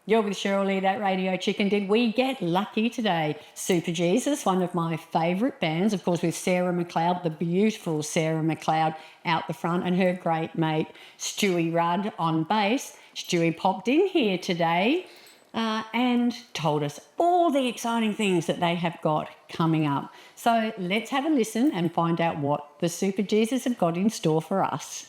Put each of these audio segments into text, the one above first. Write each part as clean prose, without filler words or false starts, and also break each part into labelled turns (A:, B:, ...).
A: You're with Cheryl Lee, that radio chicken. Did we get lucky today? Superjesus, one of my favourite bands, of course, with Sarah McLeod, the beautiful Sarah McLeod out the front, and her great mate Stewie Rudd on bass. Stewie popped in here today and told us all the exciting things that they have got coming up. So let's have a listen and find out what the Superjesus have got in store for us.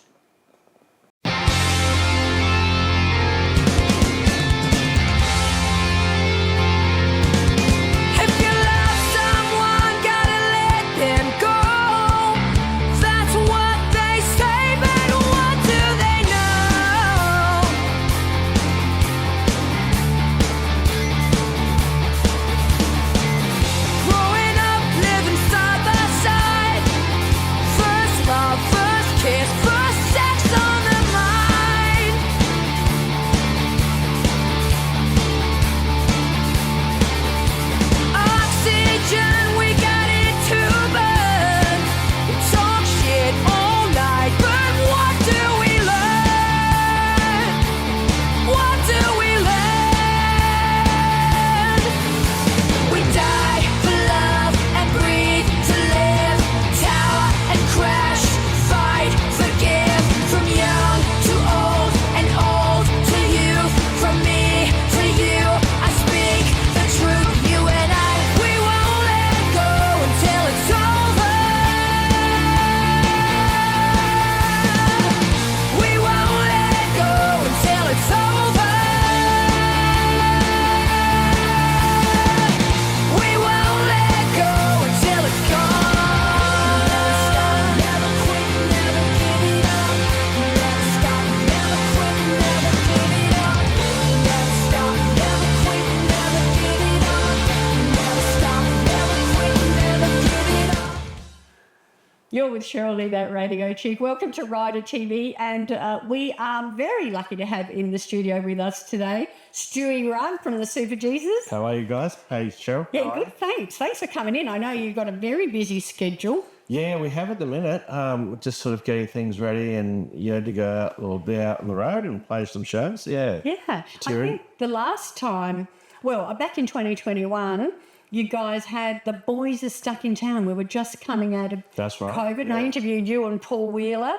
A: You're with Cheryl Lee, that radio chick. Welcome to Rider TV, and we are very lucky to have in the studio with us today Stewie Rudd from the Superjesus.
B: How are you guys? Hey, Cheryl.
A: Yeah, good, thanks. Thanks for coming in. I know you've got a very busy schedule.
B: Yeah, we have at the minute. We're just sort of getting things ready and, to go out or be out on the road and play some shows. Yeah.
A: Yeah. I think the last time, back in 2021, you guys had The Boys Are Stuck in Town. We were just coming out of COVID, and I interviewed you and Paul Wheeler.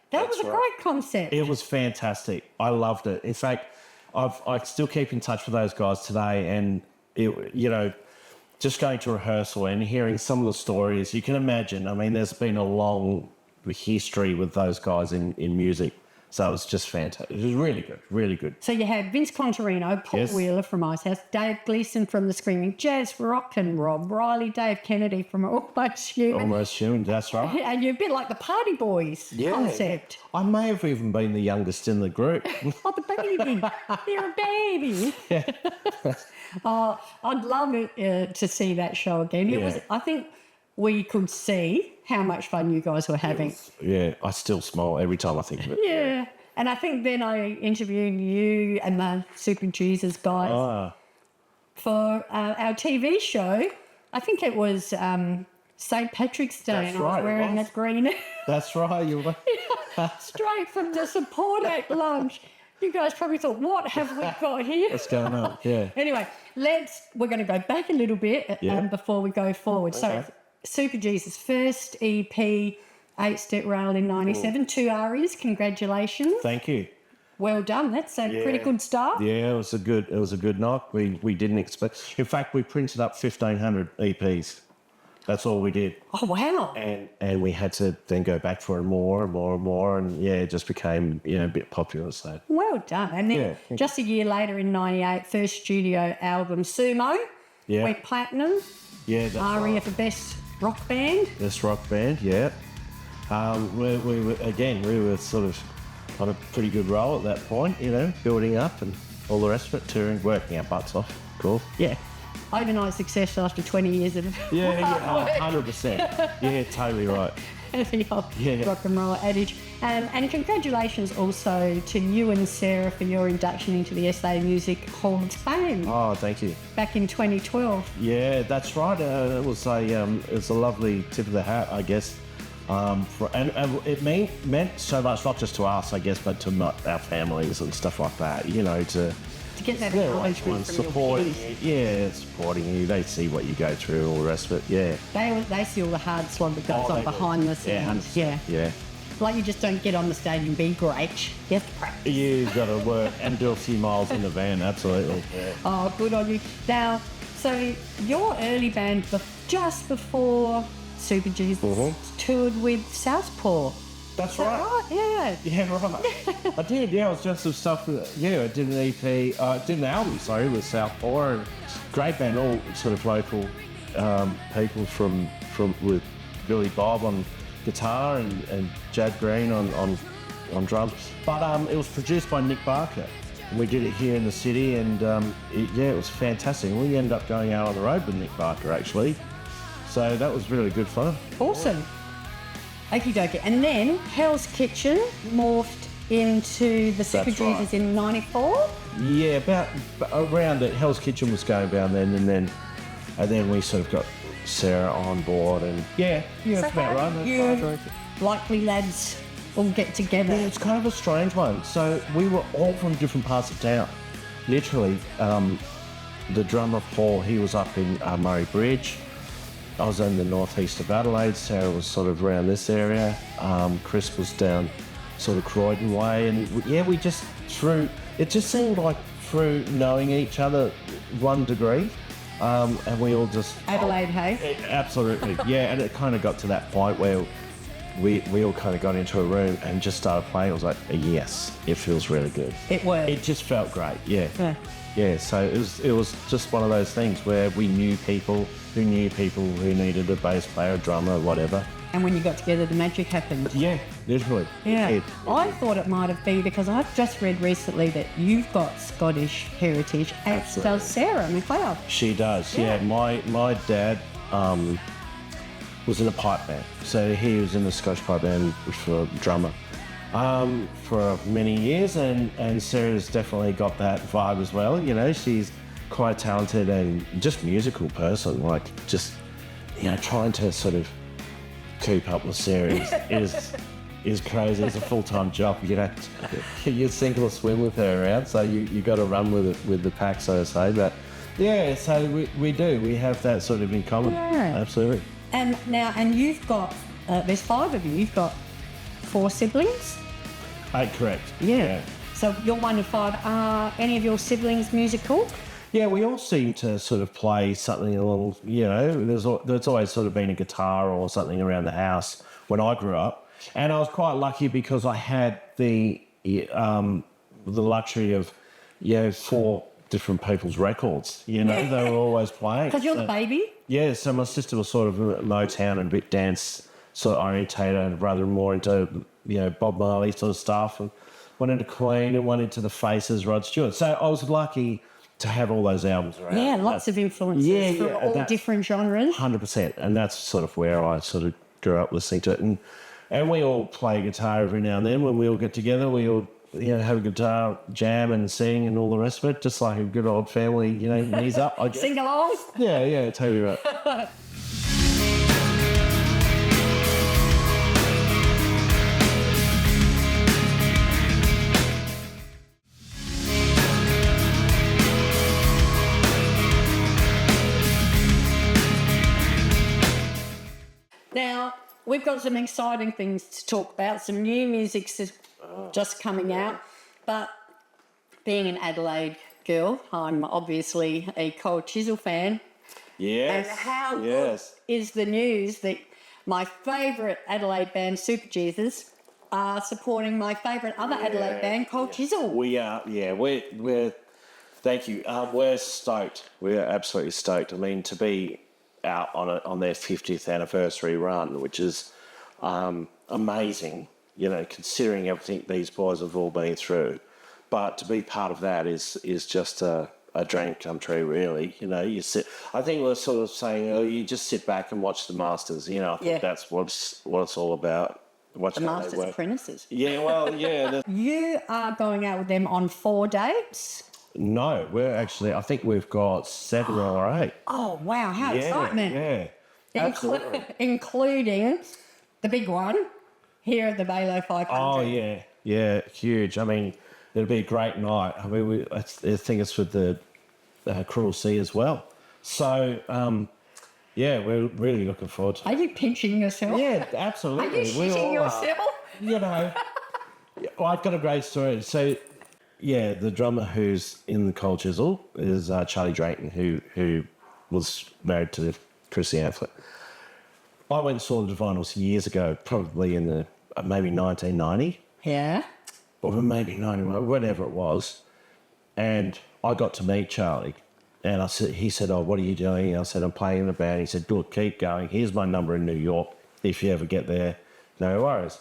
A: That was a great concept.
B: It was fantastic. I loved it. In fact, I still keep in touch with those guys today, and, just going to rehearsal and hearing some of the stories, you can imagine. I mean, there's been a long history with those guys in music. So it was just fantastic. It was really good, really good.
A: So you had Vince Contarino, Paul Wheeler from Icehouse, Dave Gleason from the Screaming Jazz Rock, and Rob Riley, Dave Kennedy from Almost Human.
B: Almost Human, that's right.
A: And you're a bit like the Party Boys concept.
B: I may have even been the youngest in the group.
A: Oh, the baby. You're a baby. Yeah. Oh, I'd love it to see that show again. I think we could see how much fun you guys were having.
B: I still smile every time I think of it.
A: Yeah. And I think then I interviewed you and the Superjesus guys for our TV show. I think it was St. Patrick's Day.
B: That's
A: and I was wearing that green.
B: That's right. You were.
A: Straight from the support act lunch. You guys probably thought, what have we got here?
B: What's going on? Yeah.
A: Anyway, we're going to go back a little bit before we go forward. Okay. So Superjesus' first EP, 8-Step Rail in 97, 2 ARIAs. Congratulations.
B: Thank you.
A: Well done. That's a pretty good start.
B: Yeah, it was a good knock. We didn't expect. In fact, we printed up 1,500 EPs. That's all we did.
A: Oh wow!
B: And we had to then go back for more and more and more, and it just became a bit popular. So
A: well done. And then just a year later, in '98, first studio album Sumo went platinum.
B: Yeah, that's
A: ARIA for best rock band.
B: Best rock band. Yeah. We were sort of on a pretty good roll at that point. Building up and all the rest of it, touring, working our butts off. Cool.
A: Yeah. Overnight success after 20 years of
B: 100%. Yeah, totally right.
A: The old rock and roll adage. And congratulations also to you and Sarah for your induction into the SA Music Hall of Fame.
B: Oh, thank you.
A: Back in 2012.
B: Yeah, that's right. It was a lovely tip of the hat, I guess. And it meant so much, not just to us, I guess, but to our families and stuff like that.
A: to get that
B: Yeah,
A: encouragement from
B: supporting
A: your peers.
B: you. Yeah, supporting you. They see what you go through and all the rest of it. Yeah.
A: They see all the hard slog that goes
B: Oh,
A: on
B: they do.
A: behind the scenes. Yeah.
B: Yeah.
A: Like you just don't get on the stage and be great. You have to practice.
B: You've got to work and do a few miles in the van, absolutely. Yeah.
A: Oh, good on you. Now, so your early band, just before Superjesus, toured with Southpaw.
B: That's
A: Is that right? Yeah.
B: Yeah, right. I did, yeah. I was just some stuff. I did an EP, did an album, sorry, with Southpaw. And great band, all sort of local people from with Billy Bob on guitar and Jad Green on drums. But it was produced by Nick Barker. And we did it here in the city, and it was fantastic. We ended up going out on the road with Nick Barker, actually. So that was really good fun.
A: Awesome. Okie dokie. And then Hell's Kitchen morphed into the Superjesus
B: right.
A: in '94.
B: Yeah, about around it. Hell's Kitchen was going down then, and then we sort of got Sarah on board, and that's about right. That's
A: You
B: right.
A: likely lads all get together.
B: Yeah, it's kind of a strange one. So we were all from different parts of town. Literally, the drummer Paul, he was up in Murray Bridge. I was in the northeast of Adelaide. Sarah was sort of around this area. Chris was down sort of Croydon way, and we just it just seemed like through knowing each other 1 degree, and we all just
A: Adelaide, hey?
B: absolutely, yeah. And it kind of got to that point where we all kind of got into a room and just started playing. I was like, yes, it feels really good.
A: It worked.
B: It just felt great, yeah.
A: Yeah.
B: So it was just one of those things where we knew people who needed a bass player, a drummer, whatever.
A: And when you got together, the magic happened.
B: Yeah, literally.
A: Yeah. I thought it might have been because I've just read recently that you've got Scottish heritage, as does Sarah McLeod.
B: She does, yeah. My dad was in a pipe band. So he was in the Scottish pipe band for drummer for many years, and Sarah's definitely got that vibe as well. You know, she's quite talented and just musical person, like just, trying to sort of keep up with Sarah is crazy. It's a full-time job. You sink or swim with her around, so you got to run with the pack, so to say. But yeah, so we have that sort of in common.
A: Yeah.
B: Absolutely.
A: And you've got there's 5 of you. You've got 4 siblings.
B: Correct.
A: Yeah. So you're 1 of 5. Are any of your siblings musical?
B: Yeah, we all seem to sort of play something along, there's always sort of been a guitar or something around the house when I grew up. And I was quite lucky because I had the luxury of, 4 different people's records, they were always playing.
A: Because you're the baby?
B: Yeah, so my sister was sort of Motown and a bit dance sort of orientated, and brother more into, Bob Marley sort of stuff, and went into Queen and went into the Faces, Rod Stewart. So I was lucky to have all those albums around.
A: Yeah, lots of influences from all different genres.
B: 100%, and that's sort of where I sort of grew up listening to it. And we all play guitar every now and then. When we all get together, we all have a guitar jam and sing and all the rest of it, just like a good old family, knees up, I guess.
A: Sing along?
B: Yeah, totally right.
A: Now, we've got some exciting things to talk about. Some new music's just coming out. But being an Adelaide girl, I'm obviously a Cold Chisel fan.
B: Yes.
A: And how good is the news that my favourite Adelaide band, Superjesus, are supporting my favourite other Adelaide band, Cold Chisel.
B: We are, we're thank you. We're stoked. We're absolutely stoked. I mean, to be out on their 50th anniversary run, which is amazing, considering everything these boys have all been through. But to be part of that is just a dream come true, really. I think we're sort of saying, you just sit back and watch the Masters. I think that's what it's all about. Watch
A: the Masters Apprentices.
B: Yeah, well, yeah.
A: You are going out with them on 4 dates?
B: No, I think we've got 7 or 8.
A: Oh, wow, how excitement.
B: Yeah, absolutely.
A: Including the big one here at the Balo 500.
B: Oh, yeah, huge. I mean, it'll be a great night. I mean, I think it's with the Cruel Sea as well. So, yeah, we're really looking forward to it.
A: Are you pinching yourself?
B: Yeah, absolutely.
A: Are you shitting yourself?
B: You know, well, I've got a great story. So, yeah, the drummer who's in the Cold Chisel is Charlie Drayton, who was married to Chrissy Amphlett. I went and saw the Divinals years ago, probably in the maybe 1990.
A: Yeah.
B: Or maybe 91, whatever it was. And I got to meet Charlie. And he said, oh, what are you doing? I said, I'm playing in a band. He said, look, keep going. Here's my number in New York. If you ever get there, no worries.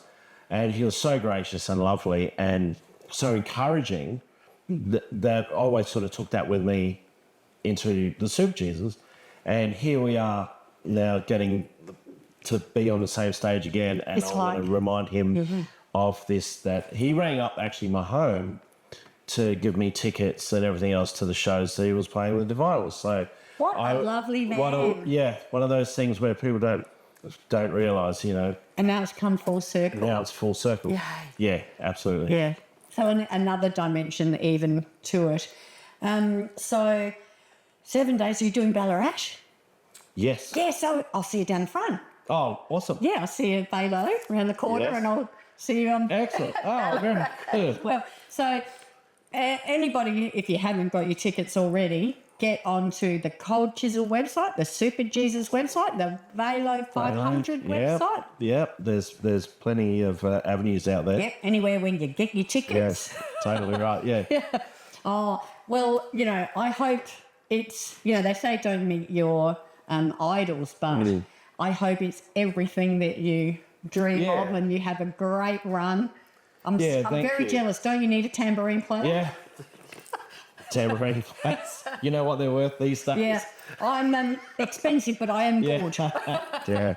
B: And he was so gracious and lovely and so encouraging that I always sort of took that with me into the Superjesus. And here we are now getting to be on the same stage again. And I want to remind him of this, that he rang up actually my home to give me tickets and everything else to the shows that he was playing with the Divinals. So
A: what a lovely man.
B: One of those things where people don't realise, you know.
A: And now it's come full circle.
B: Now it's full circle.
A: Yay.
B: Yeah, absolutely.
A: Yeah. So another dimension even to it. So 7 days, are you doing Ballarat?
B: Yes.
A: Yeah, so I'll see you down the front.
B: Oh, awesome.
A: Yeah, I'll see you at Balo around the corner and I'll see you on...
B: Excellent. Oh, very good.
A: Well, so anybody, if you haven't got your tickets already, get onto the Cold Chisel website, the Superjesus website, the Valo 500 website.
B: Yep, there's plenty of avenues out there.
A: Yep, anywhere when you get your tickets.
B: Yes, totally right, yeah.
A: Oh, well, you know, I hope it's, you know, they say don't meet your idols, but I hope it's everything that you dream of and you have a great run. I'm very jealous. Don't you need a tambourine player?
B: Yeah. Tambourine players. You know what they're worth these days?
A: Yeah. I'm expensive, but I am gorgeous.
B: Yeah.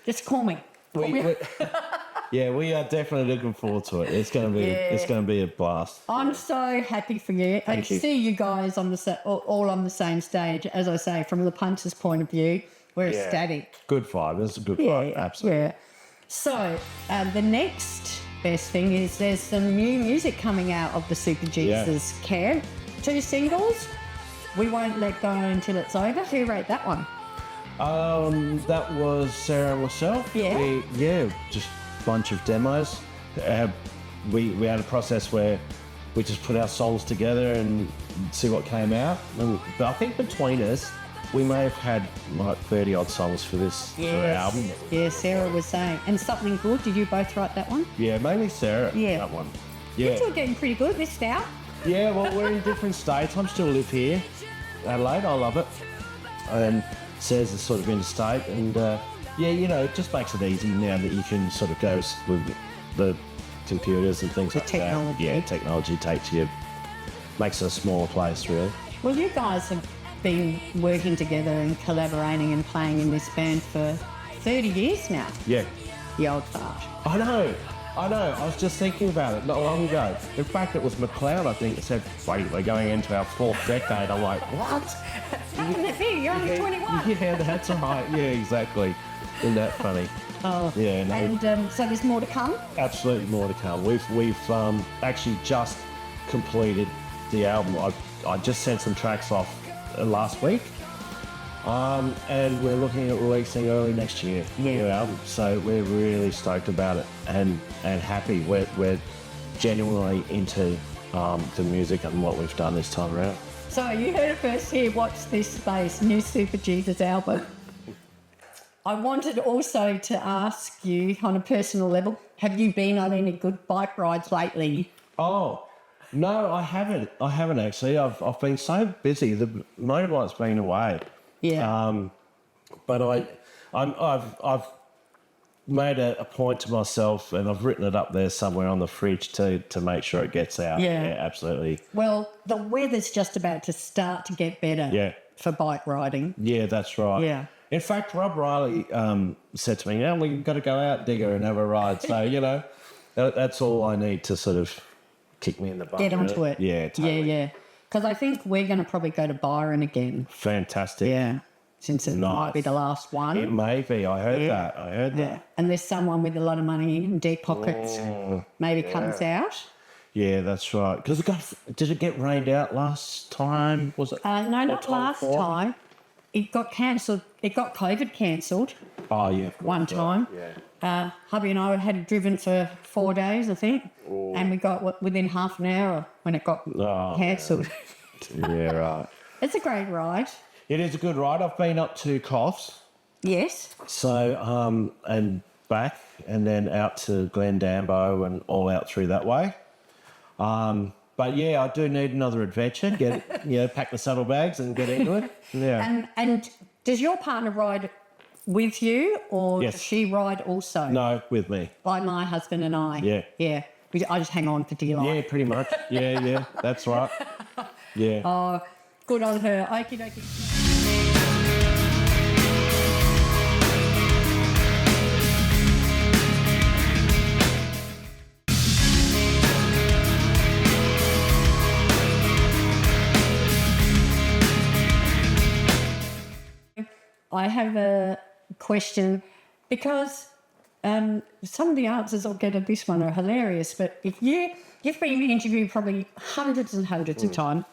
A: Just call me.
B: We are definitely looking forward to it. It's going to be a blast.
A: I'm so happy for you.
B: Thank you.
A: See you guys on all on the same stage. As I say, from the punter's point of view, we're ecstatic.
B: Good vibe. It's a good vibe. Absolutely.
A: Yeah. So the next best thing is there's some new music coming out of the Superjesus camp. 2 singles. We Won't Let Go Until It's Over. Who wrote that one?
B: That was Sarah and myself.
A: Yeah.
B: Just a bunch of demos. We had a process where we just put our songs together and see what came out. But I think between us, we may have had like 30 odd songs for this album.
A: Yeah, Sarah was saying. And Something Good, did you both write that one?
B: Yeah, mainly Sarah.
A: Yeah.
B: That one. Yeah.
A: You're still getting pretty good, missed out.
B: Yeah, well, we're in different states. I'm still live here, Adelaide. I love it. And Sarah's is sort of interstate. And you know, it just makes it easy now that you can sort of go with the computers and things like
A: technology.
B: that. Yeah, technology makes it a smaller place, really.
A: Well, you guys have been working together and collaborating and playing in this band for 30 years now.
B: Yeah.
A: The old fart.
B: I know. I was just thinking about it not long ago. In fact, it was McLeod, I think, that said, wait, we're going into our 4th decade. I'm like, what?
A: How can it be? You're only 21.
B: Yeah, that's right. Yeah, exactly. Isn't that funny?
A: Oh.
B: Yeah. No,
A: and so there's more to come?
B: Absolutely more to come. We've actually just completed the album. I just sent some tracks off last week. And we're looking at releasing early next year, new album. So we're really stoked about it and happy. We're genuinely into the music and what we've done this time around.
A: So you heard it first here. Watch this space, new Superjesus album. I wanted also to ask you on a personal level, have you been on any good bike rides lately?
B: Oh, no, I haven't. I haven't actually. I've been so busy. The motorbike's been away.
A: Yeah.
B: But I've made a point to myself, and I've written it up there somewhere on the fridge to make sure it gets out.
A: Yeah,
B: absolutely.
A: Well, the weather's just about to start to get better.
B: Yeah.
A: For bike riding.
B: Yeah, that's right.
A: Yeah.
B: In fact, Rob Riley said to me, "Now we've got to go out, Digger, and have a ride." So you know, that's all I need to sort of kick me in the butt.
A: Get onto it.
B: Yeah, totally.
A: Yeah. Because I think we're going to probably go to Byron again.
B: Fantastic.
A: Yeah. Since it might be the last one.
B: It may be. I heard that.
A: And there's someone with a lot of money in deep pockets maybe comes out.
B: Yeah, that's right. Because did it get rained out last time? Was it?
A: No,
B: Or
A: not last
B: before?
A: time. It got cancelled. It got COVID cancelled
B: Oh, yeah.
A: one time.
B: Yeah.
A: Hubby and I had driven for 4 days, I think, and we got within half an hour when it got
B: Oh,
A: cancelled.
B: Yeah, right.
A: It's a great ride.
B: It is a good ride. I've been up to Coffs,
A: Yes.
B: so and back, and then out to Glendambo and all out through that way. But yeah, I do need another adventure. Pack the saddlebags and get into it. Yeah.
A: And does your partner ride with you, or
B: Yes.
A: does she ride also?
B: No, with me.
A: Like my husband and I.
B: Yeah.
A: Yeah. I just hang on for dear life.
B: Yeah, pretty much. Yeah, that's right. Yeah.
A: Oh, good on her. Okie dokie. I have a question because some of the answers I'll get at this one are hilarious, but if you've been interviewed probably hundreds and hundreds of times,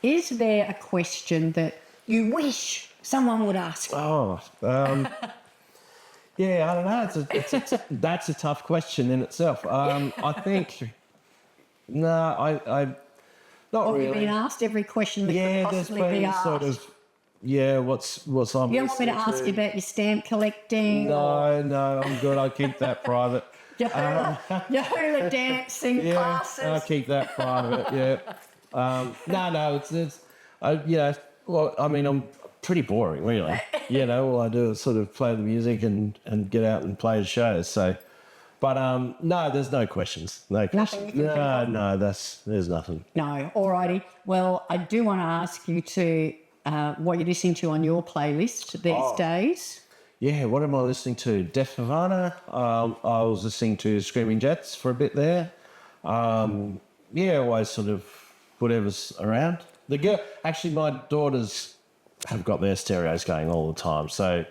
A: is there a question that you wish someone would ask?
B: Oh, yeah, I don't know. That's a tough question in itself. I think, no, I not
A: Or
B: really.
A: you've been asked every question that
B: Yeah,
A: could
B: there's
A: possibly be
B: been
A: asked.
B: sort of, what's on.
A: You don't want me to ask you about your stamp collecting?
B: No, I'm good. I keep that private.
A: Your hula dancing classes?
B: I'll keep that private. Yeah. No, it's well, I mean, I'm pretty boring, really. All I do is sort of play the music and get out and play the shows. So, but no, there's no questions. No questions. No, there's nothing.
A: No, alrighty. Well, I do want to ask you to what you're listening to on your playlist these days.
B: Yeah, what am I listening to? Def Havana. I was listening to Screaming Jets for a bit there. Always sort of whatever's around. Actually, my daughters have got their stereos going all the time, so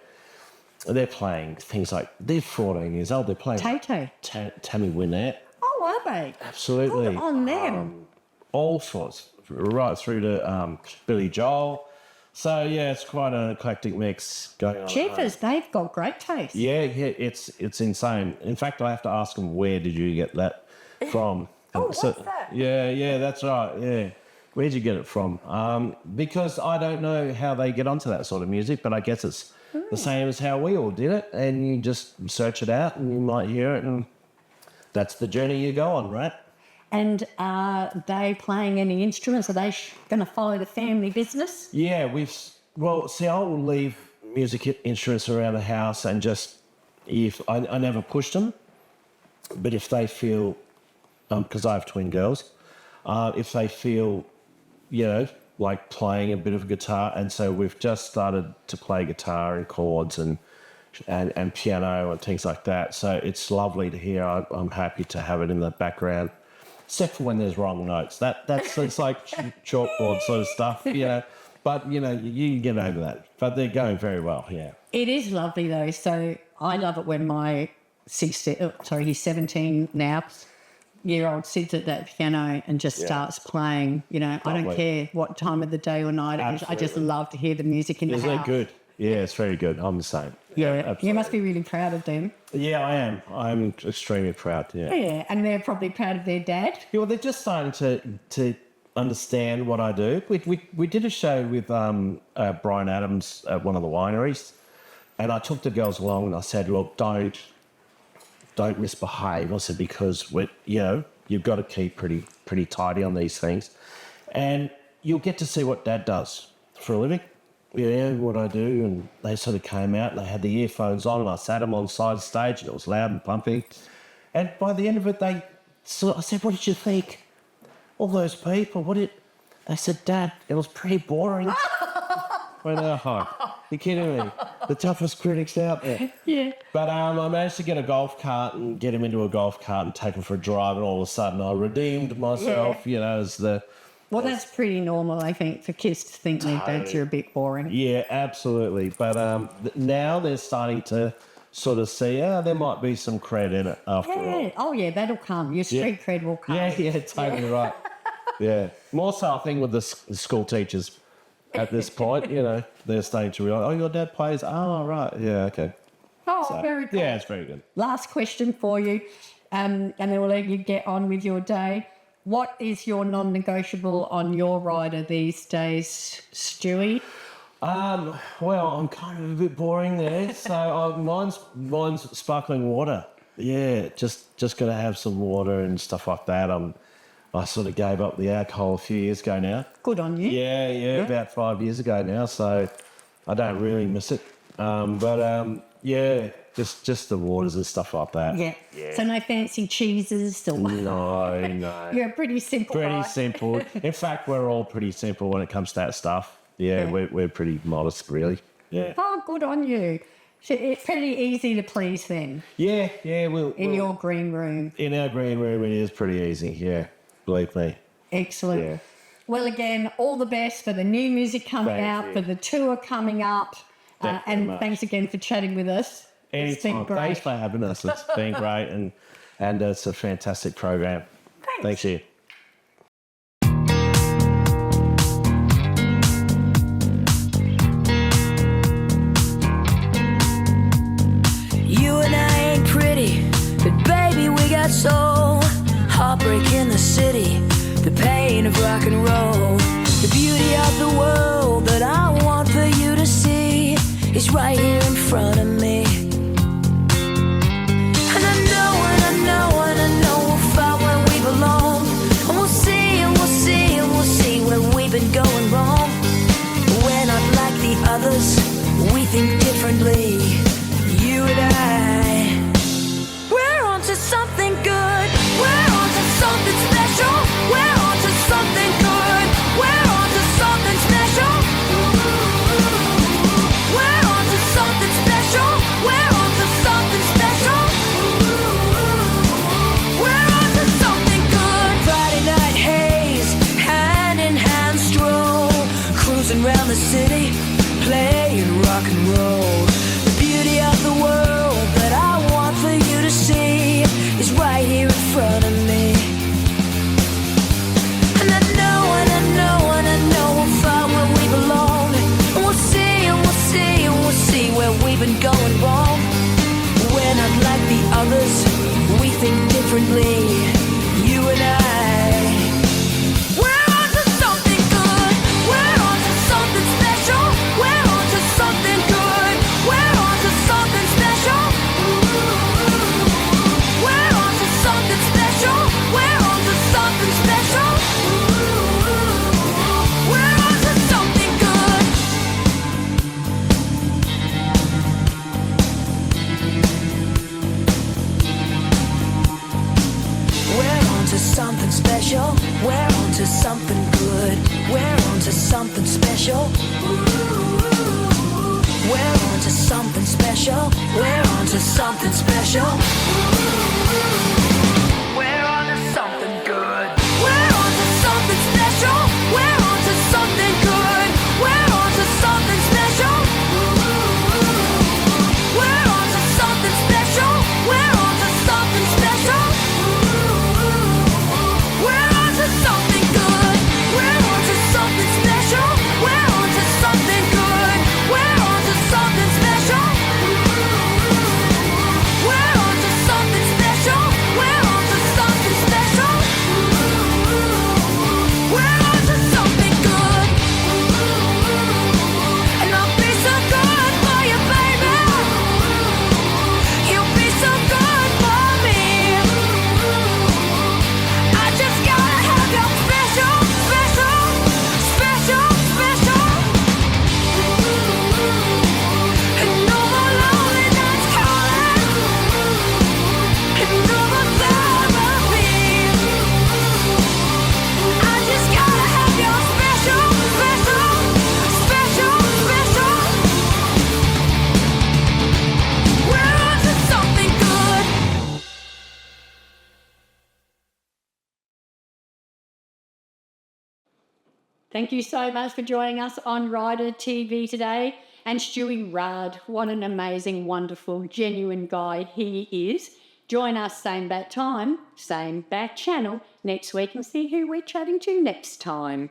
B: they're playing things like, they're 14 years old, they're playing
A: Tay-Tay.
B: Tammy Wynette.
A: Oh, are they?
B: Absolutely.
A: Good on them.
B: All sorts, right through to Billy Joel. So, yeah, it's quite an eclectic mix going on.
A: Cheffers, they've got great taste.
B: Yeah, it's insane. In fact, I have to ask them, where did you get that from?
A: What's that?
B: Yeah, that's right, yeah. Where'd you get it from? Because I don't know how they get onto that sort of music, but I guess it's the same as how we all did it, and you just search it out and you might hear it, and that's the journey you go on, right?
A: And are they playing any instruments? Are they going to follow the family business?
B: Yeah, I will leave music instruments around the house, and just, if I never pushed them, but if they feel, because I have twin girls, if they feel, like playing a bit of guitar, and so we've just started to play guitar and chords and piano and things like that. So it's lovely to hear. I'm happy to have it in the background, except for when there's wrong notes. It's like chalkboard sort of stuff, But you get over that. But they're going very well, yeah.
A: It is lovely though. So I love it when he's 17 now. Year-old sits at that piano and just starts playing. I don't care what time of the day or night it is. I just love to hear the music in the house.
B: Isn't it good? Yeah, it's very good. I'm the same.
A: Yeah,
B: absolutely.
A: You must be really proud of them.
B: Yeah, I am. I'm extremely proud, yeah.
A: Yeah, and they're probably proud of their dad.
B: Yeah, well, they're just starting to understand what I do. We did a show with Brian Adams at one of the wineries, and I took the girls along and I said, look, don't misbehave. I said, because you've got to keep pretty tidy on these things, and you'll get to see what Dad does for a living. Yeah, what I do. And they sort of came out and they had the earphones on, and I sat them on the side of the stage, and it was loud and pumping. And by the end of it, I said, what did you think? All those people, they said, Dad, it was pretty boring. You're kidding me? The toughest critics out there.
A: Yeah.
B: But I managed to get a golf cart and get him into a golf cart and take him for a drive, and all of a sudden I redeemed myself, as the...
A: Well, that's pretty normal, I think, for kids to think their dads are a bit boring.
B: Yeah, absolutely. But now they're starting to sort of see, there might be some cred in it after all.
A: Yeah. Oh, yeah, that'll come. Your street cred will come.
B: Yeah, totally right. Yeah. More so, I think, with the school teachers at this point, they're starting to realise, your dad plays. Oh, right. Yeah, okay.
A: Oh,
B: So,
A: very cool.
B: yeah, it's very good.
A: Last question for you, and then we'll let you get on with your day. What is your non-negotiable on your rider these days, Stewie?
B: Well, I'm kind of a bit boring there. So mine's sparkling water. Yeah, just got to have some water and stuff like that. I sort of gave up the alcohol a few years ago now.
A: Good on you.
B: Yeah, about 5 years ago now. So I don't really miss it. Just the waters and stuff like that.
A: Yeah. So no fancy cheeses or...
B: No.
A: You're pretty simple.
B: Pretty
A: right?
B: simple. In fact, we're all pretty simple when it comes to that stuff. Yeah. We're pretty modest, really. Yeah.
A: Oh, good on you. So it's pretty easy to please then.
B: Yeah.
A: In your green room.
B: In our green room, it is pretty easy. Yeah, believe me.
A: Excellent.
B: Yeah.
A: Well, again, all the best for the new music coming
B: Thank
A: out,
B: you.
A: for the tour coming up.
B: Thank you very
A: And
B: much.
A: thanks again for chatting with us. It's been
B: Anytime.
A: great.
B: Thanks for having us. It's been great, and it's a fantastic program.
A: Thanks.
B: Thank you.
C: You and I ain't pretty, but baby, we got soul. Heartbreak in the city, the pain of rock and roll. The beauty of the world that I want for you to see is right here in front of me. And I know, and I know, and I know we'll find where we belong. And we'll see, and we'll see, and we'll see where we've been going wrong. We're not like the others, we think differently. You and I, we're on to something good. We're on to something special. We're on to something good. We're on to something special. We're on to something special. We're on to something special. We're on to something good. Friday night haze, hand in hand stroll, cruising round the city, playing rock and roll. The beauty of the world that I want for you to see is right here in front of me. And I know, and I know, and I know we'll find where we belong. And we'll see, and we'll see, and we'll see where we've been going wrong. We're not like the others, we think differently. You and I, we're on to something good. We're on to something special. We're on to something good. We're on to something special. We're on to something special. We're on to something special. We're on to something good. We're on to something special. We're on to something good. We're on to something special. We're on to something special. We're on to something special. We're on to something good. We're on to something special. We're on to something good. We're on to something special. We're on to something special. We're on to something special. We're on to something good. We're on to something special. We're on to something good. We're on to something special. We're on to something special. We're on to something special. We're on to something good. And I'll be so good for you, baby. You'll be so good for me. I just gotta have your special, special, special, special. And no more lonely nights calling. And no more therapy. I just gotta have your special, special, special, special. We're on to something good.
A: Thank you so much for joining us on Rider TV today. And Stewie Rudd, what an amazing, wonderful, genuine guy he is. Join us same bat time, same bat channel next week and see who we're chatting to next time.